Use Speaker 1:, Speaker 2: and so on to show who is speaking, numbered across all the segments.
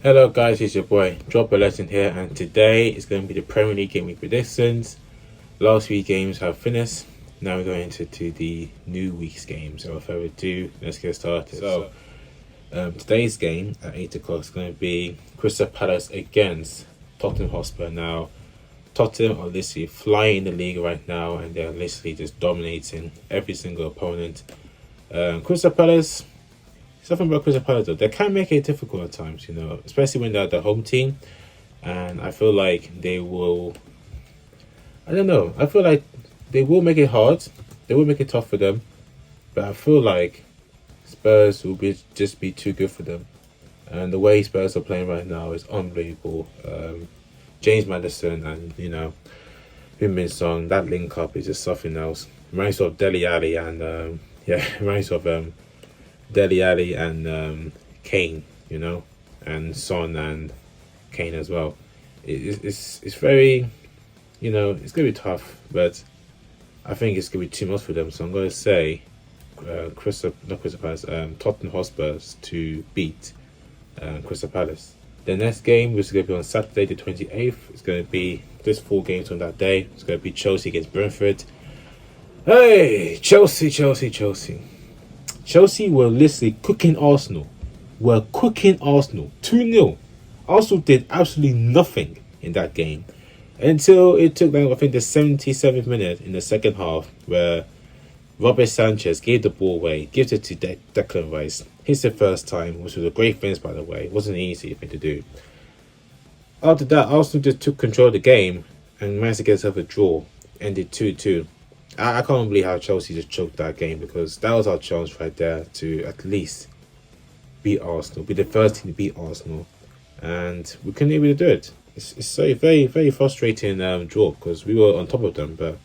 Speaker 1: Hello guys, it's your boy Drop a Legend here, and today is going to be the Premier League game week predictions. Last week games have finished. Now we're going to the new week's game. So without further ado, let's get started. Today's game at 8 o'clock is going to be Crystal Palace against Tottenham Hotspur. Now, Tottenham are literally flying in the league right now, and they're literally just dominating every single opponent. Crystal Palace. Something about Crystal Palace though, they can make it difficult at times, especially when they're the home team. And I feel like they will. I don't know. I feel like they will make it hard. They will make it tough for them. But I feel like Spurs will just be too good for them. And the way Spurs are playing right now is unbelievable. James Madison and Heung-min Son, that link up is just something else. Reminds me of Dele Alli and reminds me of Dele Alli and Kane, and Son and Kane as well. It's very, it's gonna be tough, but I think it's gonna be too much for them. So I'm gonna say, Tottenham Hotspurs to beat Crystal Palace. The next game, which is gonna be on Saturday the 28th, it's gonna be just 4 games on that day. It's gonna be Chelsea against Brentford. Hey, Chelsea. Chelsea were literally cooking Arsenal. 2-0. Arsenal did absolutely nothing in that game. Until it took I think the 77th minute in the second half, where Robert Sanchez gave the ball away, gives it to Declan Rice. Hits the first time, which was a great finish by the way. It wasn't an easy thing to do. After that, Arsenal just took control of the game and managed to get itself a draw. Ended 2-2. I can't believe how Chelsea just choked that game, because that was our chance right there to at least beat Arsenal, be the first team to beat Arsenal, and we couldn't able to do it. It's a very, very frustrating draw, because we were on top of them, but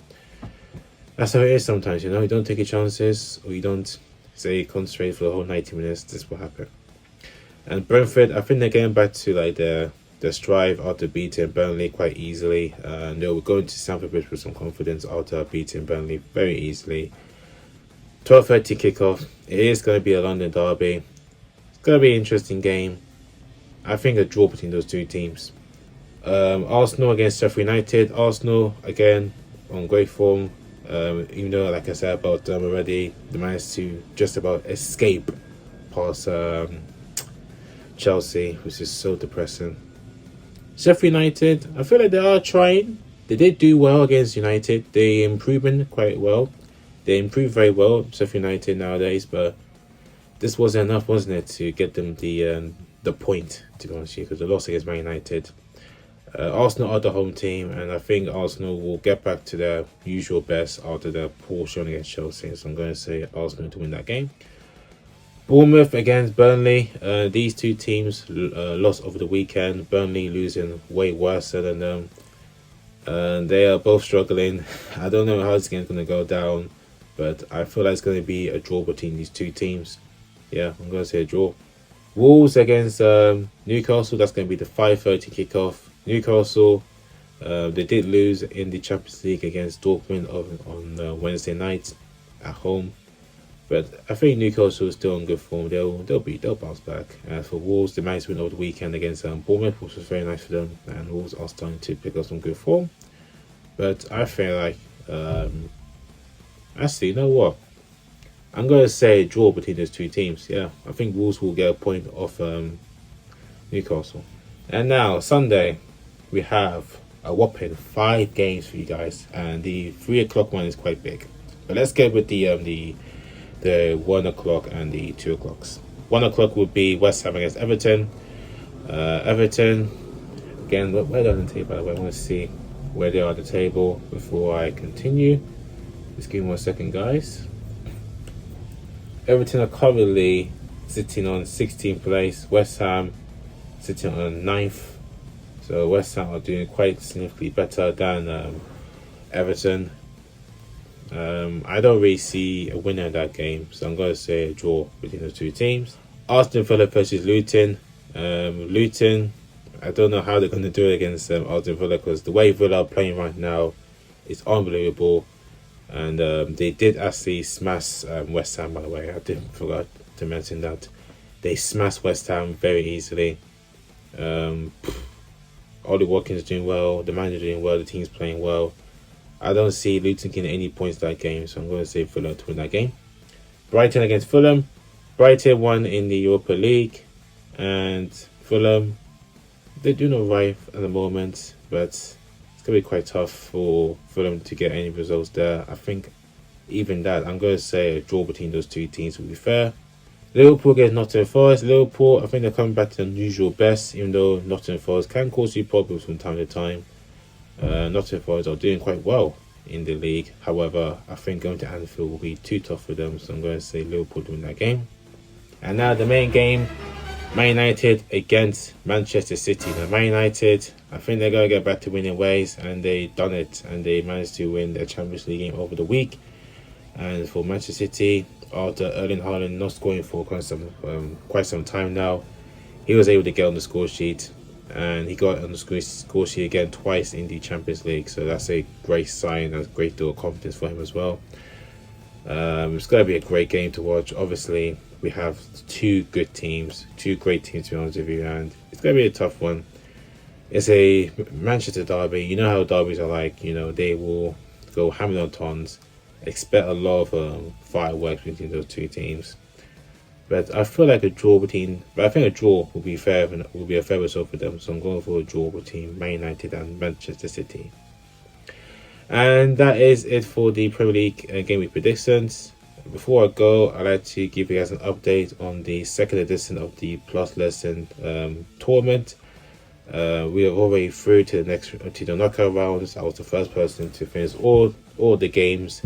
Speaker 1: that's how it is sometimes, you don't take your chances, or you don't say concentrate for the whole 90 minutes. This will happen. And Brentford, I think they're getting back to like their strive after beating Burnley quite easily. And they were going to Stamford Bridge with some confidence after beating Burnley very easily. 12:30 kickoff. It is going to be a London derby. It's going to be an interesting game. I think a draw between those two teams. Arsenal against Sheffield United. Arsenal again on great form. Even though, like I said about them already, they managed to just about escape past Chelsea, which is so depressing. Sheffield United, I feel like they are trying. They did do well against United. They improving quite well. They improved very well, Sheffield United nowadays, but this wasn't enough, wasn't it, to get them the point, to be honest with you, because they lost against Man United. Arsenal are the home team, and I think Arsenal will get back to their usual best after their poor showing against Chelsea. So I'm going to say Arsenal to win that game. Bournemouth against Burnley. These two teams lost over the weekend. Burnley losing way worse than them. They are both struggling. I don't know how it's going to go down, but I feel like it's going to be a draw between these two teams. Yeah, I'm going to say a draw. Wolves against Newcastle. That's going to be the 5:30 kickoff. Newcastle, they did lose in the Champions League against Dortmund on Wednesday night at home. But I think Newcastle is still in good form. They'll bounce back. For Wolves, they managed to win over the weekend against Bournemouth, which was very nice for them. And Wolves are starting to pick up some good form. But I feel like, actually, you know what? I'm going to say a draw between those two teams. Yeah, I think Wolves will get a point off Newcastle. And now, Sunday, we have a whopping 5 games for you guys. And the 3 o'clock one is quite big. But let's get with the 1 o'clock and the 2 o'clocks. 1 o'clock would be West Ham against Everton. Everton, again, where are they on the table, by the way? I want to see where they are on the table before I continue. Just give me 1 second, guys. Everton are currently sitting on 16th place. West Ham sitting on 9th. So West Ham are doing quite significantly better than Everton. I don't really see a winner in that game, so I'm going to say a draw between the two teams. Aston Villa versus Luton. Luton, I don't know how they're going to do it against Aston Villa, because the way Villa are playing right now is unbelievable. And they did actually smash West Ham, by the way. I forgot to mention that. They smashed West Ham very easily. Ollie Watkins doing well, the manager doing well, the team's playing well. I don't see Luton getting any points that game, so I'm going to say Fulham to win that game. Brighton against Fulham. Brighton won in the Europa League, and Fulham, they're doing alright at the moment, but it's going to be quite tough for Fulham to get any results there. I think even that, I'm going to say a draw between those two teams will be fair. Liverpool against Nottingham Forest. Liverpool, I think they're coming back to their usual best, even though Nottingham Forest can cause you problems from time to time. Nottingham Forest are doing quite well in the league. However, I think going to Anfield will be too tough for them, so I'm going to say Liverpool win that game. And now the main game, Man United against Manchester City. Now Man United, I think they're going to get back to winning ways, and they done it, and they managed to win their Champions League game over the week. And for Manchester City, after Erling Haaland not scoring for quite some time now, he was able to get on the score sheet, and he got on the score sheet again twice in the Champions League. So that's a great sign and a great deal of confidence for him as well. It's going to be a great game to watch. Obviously, we have two great teams, to be honest with you, and it's going to be a tough one. It's a Manchester derby. You know how derbies are like. You know, they will go hammer on tons. Expect a lot of fireworks between those two teams, but I feel like a draw between. But I think a draw will be fair. Will be a fair result for them. So I'm going for a draw between Man United and Manchester City. And that is it for the Premier League game week predictions. Before I go, I'd like to give you guys an update on the second edition of the Plus Lesson tournament. We are already through to the knockout rounds. I was the first person to finish all the games,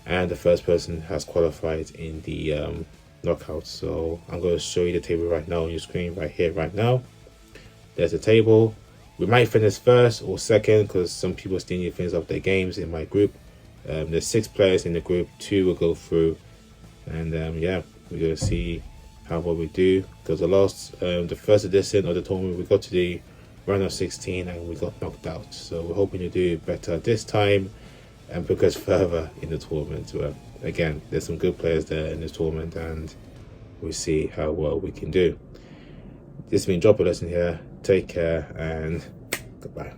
Speaker 1: and the first person has qualified in the knockouts. So I'm going to show you the table right now on your screen, right here, right now. There's the table. We might finish first or second because some people still need to finish up their games in my group. There's 6 players in the group, 2 will go through, and yeah, we're going to see how well we do, because the first edition of the tournament we got to the round of 16 and we got knocked out. So we're hoping to do better this time and progress further in the tournament. But again, there's some good players there in this tournament, and we'll see how well we can do. This has been Drop a Lesson here. Take care and goodbye.